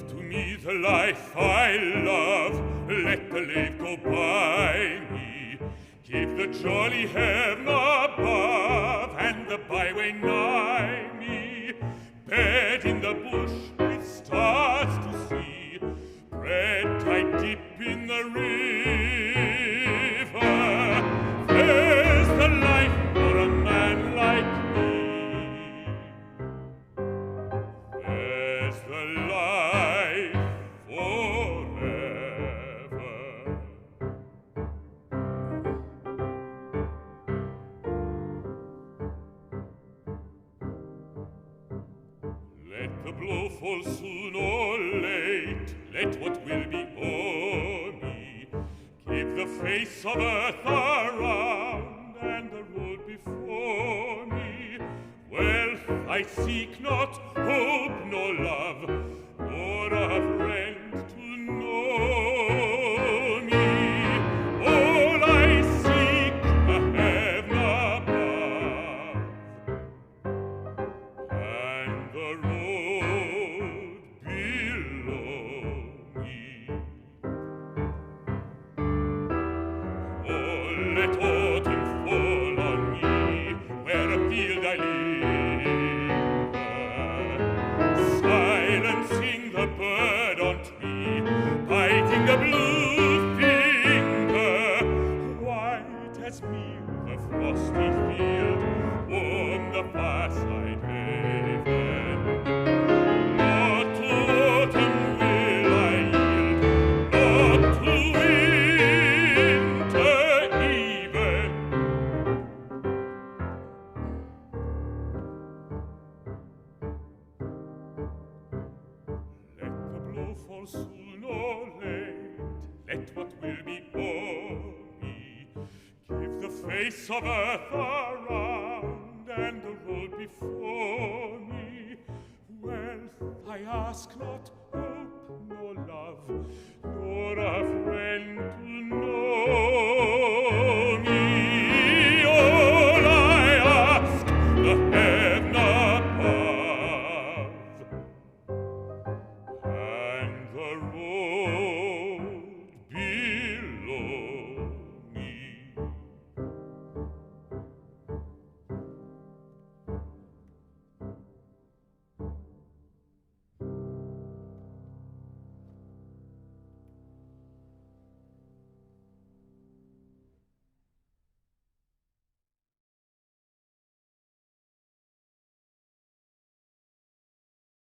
to me the life I love, let the lake go by me. Give the jolly heaven above and the byway nigh me. Bed in the bush with stars to see, bread tied deep in the river. There's the life for a man like me. There's the life forever. Let the blow fall soon or late, let what will be o'er me. Keep the face of earth around and the road before me. Wealth I seek not, hope nor love, nor a friend to know me. All I seek, a heaven above, and the road below me. Oh, let autumn fall on me, where a field I linger, silencing the bird on tree, biting the blue finger. White as meal the frosty field, warm the fireside haven. Not to autumn will I yield, not to winter even. Let the blow fall soon or late, let what will be o'er me. Give the face of earth around and the road before me. Wealth I ask not, hope nor love, nor a friend to